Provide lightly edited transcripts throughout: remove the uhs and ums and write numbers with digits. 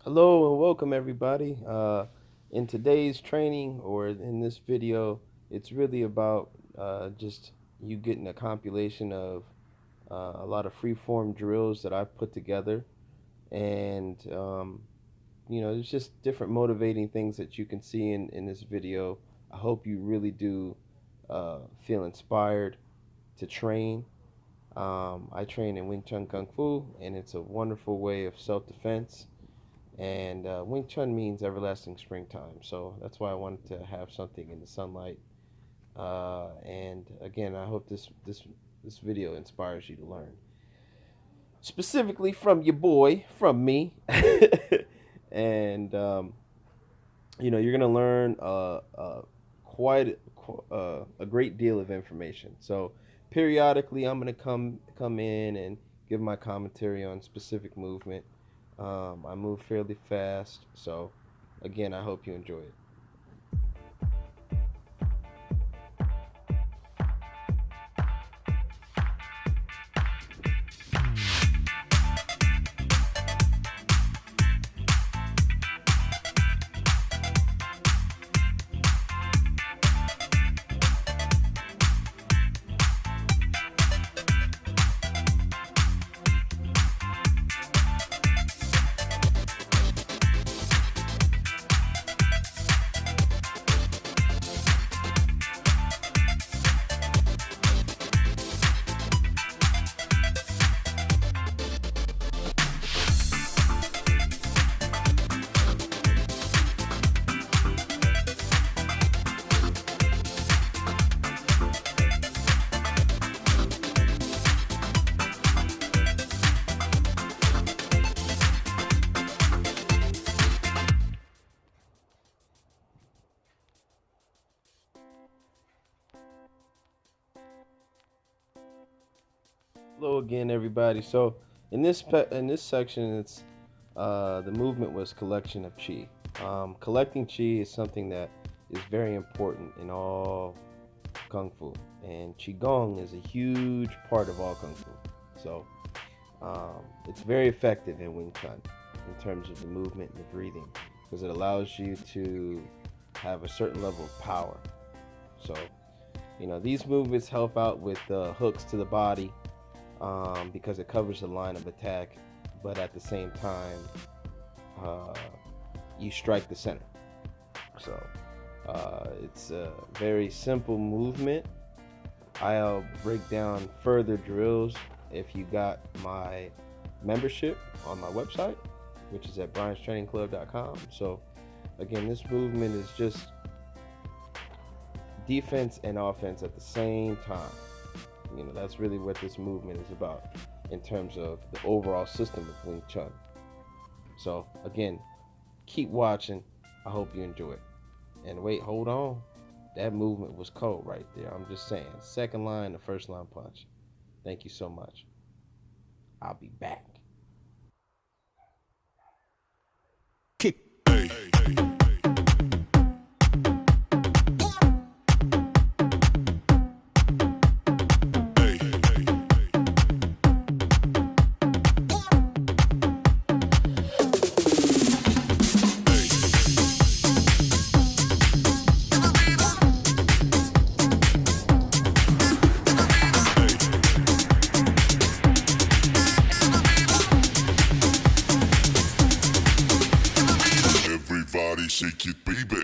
Hello and welcome everybody. In today's training or in this video, it's really about just you getting a compilation of a lot of free form drills that I've put together, and there's just different motivating things that you can see in this video. I hope you really do feel inspired to train. I train in Wing Chun Kung Fu, and it's a wonderful way of self-defense. And Wing Chun means everlasting springtime, so that's why I wanted to have something in the sunlight. And again, I hope this video inspires you to learn, specifically from your boy, from me. And you're gonna learn quite a great deal of information. So periodically, I'm gonna come in and give my commentary on specific movement. I move fairly fast, so again, I hope you enjoy it. Hello again, everybody. So in this section, it's the movement was collection of chi. Collecting chi is something that is very important in all kung fu, and qigong is a huge part of all kung fu. So it's very effective in Wing Chun in terms of the movement and the breathing, because it allows you to have a certain level of power. So these movements help out with hooks to the body, because it covers the line of attack, but at the same time, you strike the center. So it's a very simple movement. I'll break down further drills if you got my membership on my website, which is at brianstrainingclub.com. So again, this movement is just defense and offense at the same time. That's really what this movement is about in terms of the overall system of Wing Chun. So again, keep watching. I hope you enjoy it. And wait, hold on. That movement was cold right there. I'm just saying. Second line, the first line punch. Thank you so much. I'll be back. Kick. Everybody shake it, baby.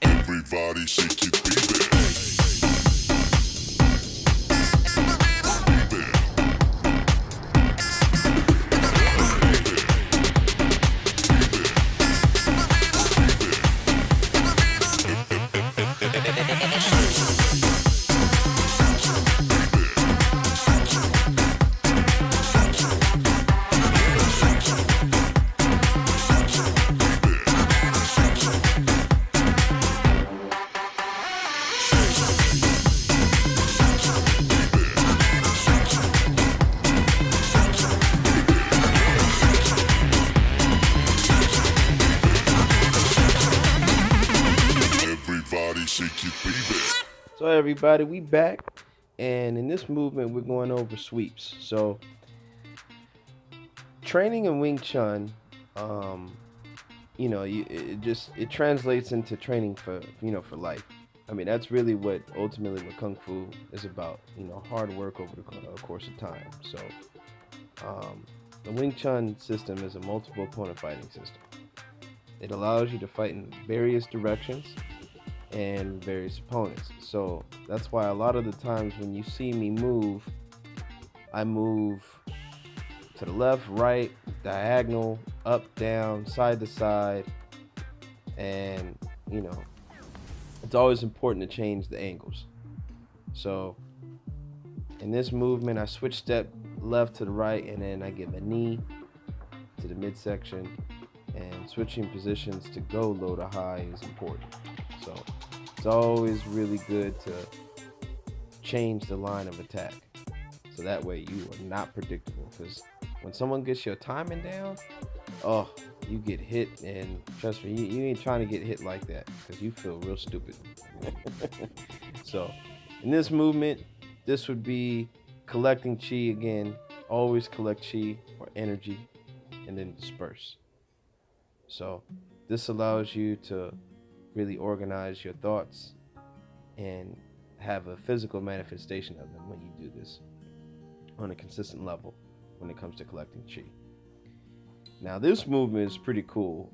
Everybody shake it, baby. Baby. shake it, baby. So everybody, we back, and in this movement, we're going over sweeps. So training in Wing Chun, um, it translates into training for for life. I mean, that's really what ultimately what Kung Fu is about. Hard work over the course of time. So the Wing Chun system is a multiple opponent fighting system. It allows you to fight in various directions and various opponents. So that's why a lot of the times when you see me move, I move to the left, right, diagonal, up, down, side to side, and it's always important to change the angles. So in this movement, I switch step left to the right, and then I give a knee to the midsection, and switching positions to go low to high is important. So it's always really good to change the line of attack, so that way you are not predictable. Because when someone gets your timing down, oh, you get hit, and trust me, you ain't trying to get hit like that because you feel real stupid. So in this movement, this would be collecting chi again. Always collect chi or energy and then disperse. So this allows you to really organize your thoughts and have a physical manifestation of them when you do this on a consistent level when it comes to collecting chi. Now this movement is pretty cool.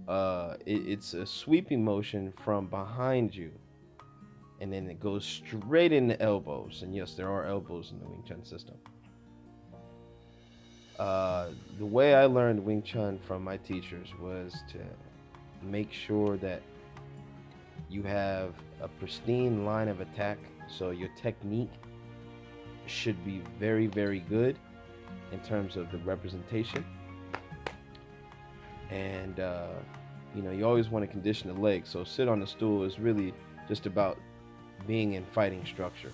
It's a sweeping motion from behind you, and then it goes straight in the elbows. And yes, there are elbows in the Wing Chun system. The way I learned Wing Chun from my teachers was to make sure that you have a pristine line of attack. So your technique should be very, very good in terms of the representation. And you always want to condition the legs. So sit on the stool is really just about being in fighting structure.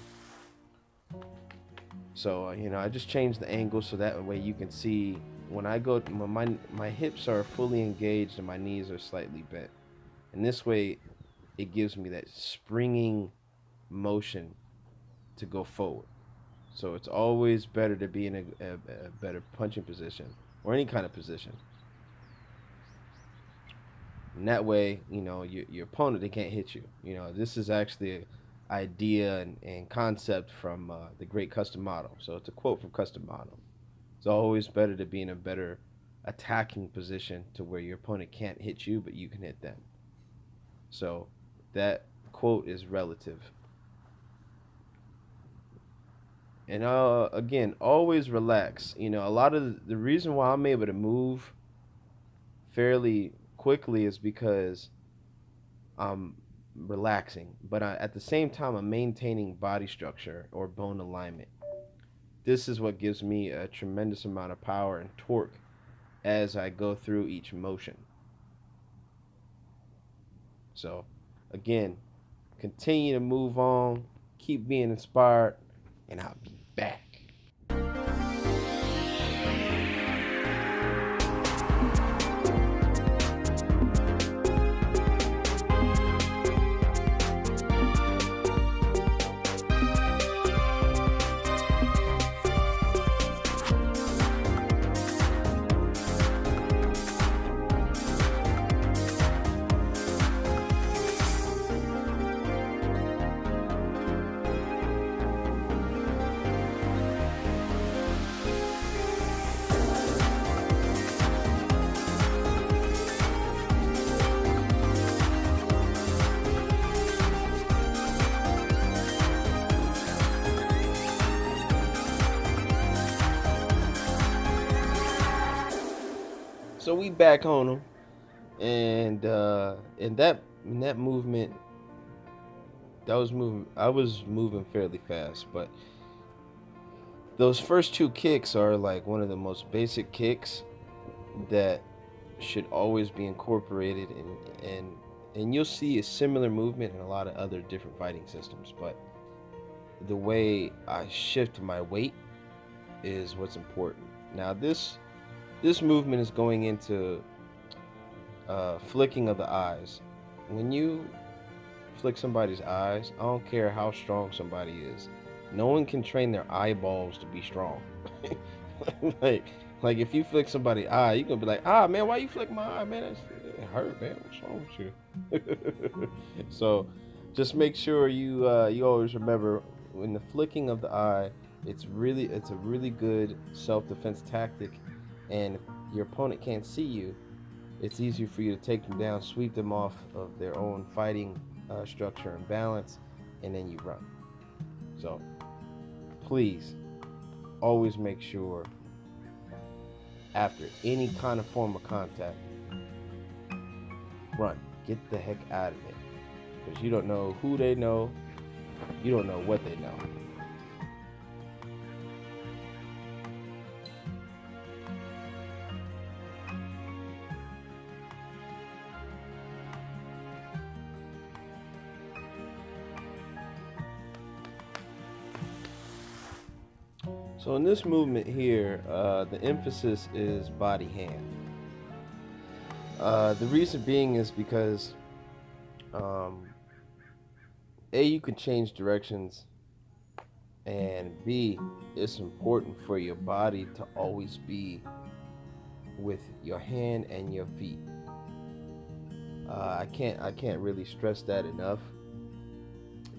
So I just changed the angle so that way you can see when I go. My hips are fully engaged and my knees are slightly bent, and this way it gives me that springing motion to go forward. So it's always better to be in a better punching position or any kind of position. And that way, your opponent, they can't hit you. This is actually an idea and concept from the great Custom Model. So it's a quote from Custom Model. It's always better to be in a better attacking position to where your opponent can't hit you, but you can hit them. So that quote is relative. And again, always relax. A lot of the reason why I'm able to move fairly quickly is because I'm relaxing, but at the same time I'm maintaining body structure or bone alignment. This is what gives me a tremendous amount of power and torque as I go through each motion. So again, continue to move on, keep being inspired, and I'll be back. So we back on them, and in that movement, I was moving fairly fast, but those first two kicks are like one of the most basic kicks that should always be incorporated, and you'll see a similar movement in a lot of other different fighting systems, but the way I shift my weight is what's important. Now this movement is going into flicking of the eyes. When you flick somebody's eyes, I don't care how strong somebody is. No one can train their eyeballs to be strong. like, like if you flick somebody's eye, you gonna be like, ah man, why you flick my eye, man? It hurt, man. What's wrong with you? So, just make sure you always remember when the flicking of the eye, it's a really good self defense tactic, and if your opponent can't see you, it's easier for you to take them down, sweep them off of their own fighting structure and balance, and then you run. So please always make sure after any kind of form of contact, run. Get the heck out of there. Because you don't know who they know, you don't know what they know. So in this movement here, the emphasis is body hand. The reason being is because um, A, you can change directions, and B, it's important for your body to always be with your hand and your feet. I can't really stress that enough,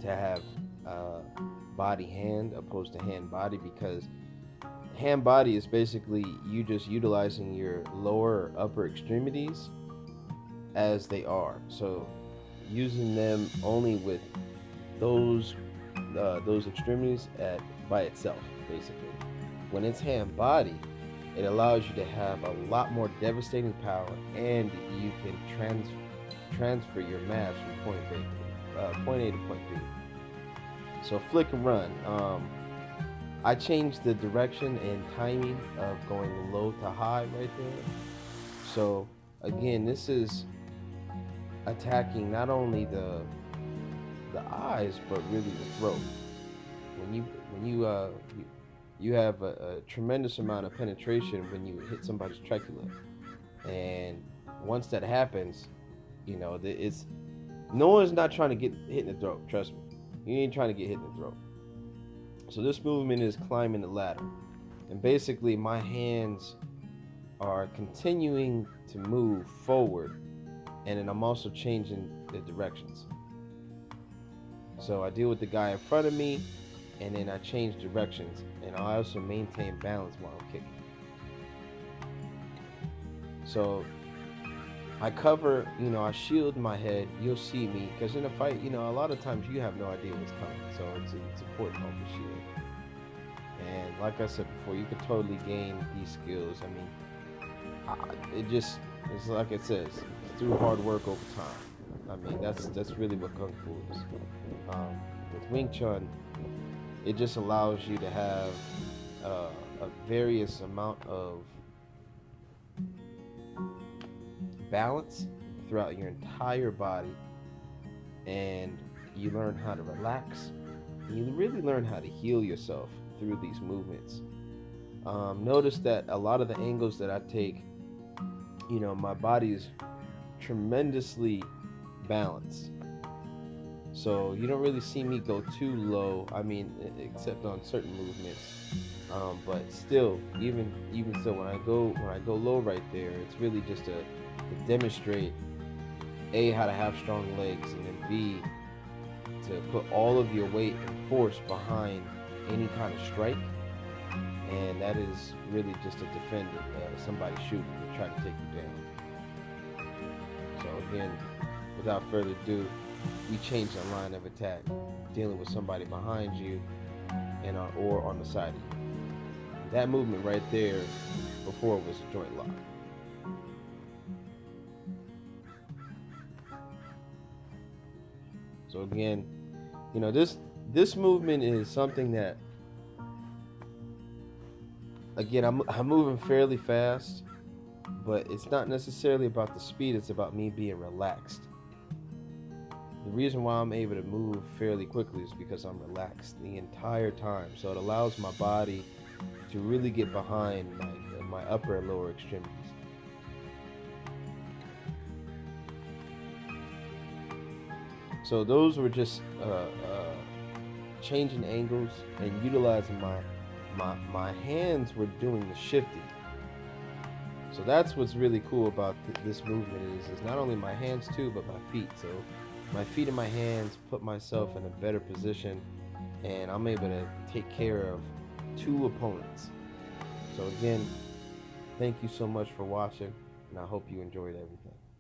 to have uh, body hand opposed to hand body, because hand body is basically you just utilizing your lower or upper extremities as they are. So using them only with those those extremities at by itself, basically. When it's hand body, it allows you to have a lot more devastating power, and you can transfer your mass from point A to point B. So flick and run. I changed the direction and timing of going low to high right there. So again, this is attacking not only the eyes but really the throat. When you have a tremendous amount of penetration when you hit somebody's trachea, and once that happens, it's no one's not trying to get hit in the throat. Trust me, you ain't trying to get hit in the throat. So this movement is climbing the ladder, and basically my hands are continuing to move forward, and then I'm also changing the directions. So I deal with the guy in front of me, and then I change directions, and I also maintain balance while I'm kicking. So I cover, I shield my head. You'll see me, because in a fight, a lot of times you have no idea what's coming. So it's important to hold the shield. And like I said before, you can totally gain these skills. I mean, it's like it says, it's through hard work over time. I mean, that's really what Kung Fu is. With Wing Chun, it just allows you to have a various amount of balance throughout your entire body, and you learn how to relax. You really learn how to heal yourself through these movements. Notice that a lot of the angles that I take, my body is tremendously balanced. So you don't really see me go too low. I mean, except on certain movements. But still, even still, when I go low right there, it's really just to demonstrate A, how to have strong legs, and then B, to put all of your weight and force behind any kind of strike, and that is really just to defend somebody shooting to try to take you down. So again, without further ado, we change the line of attack, dealing with somebody behind you and or on the side of you. That movement right there before was a joint lock. So again, this movement is something that, again, I'm moving fairly fast, but it's not necessarily about the speed. It's about me being relaxed. The reason why I'm able to move fairly quickly is because I'm relaxed the entire time. So it allows my body to really get behind my upper and lower extremities. So those were just changing angles and utilizing my hands were doing the shifting. So that's what's really cool about this movement is not only my hands too, but my feet. So my feet and my hands put myself in a better position, and I'm able to take care of two opponents. So again, thank you so much for watching, and I hope you enjoyed everything.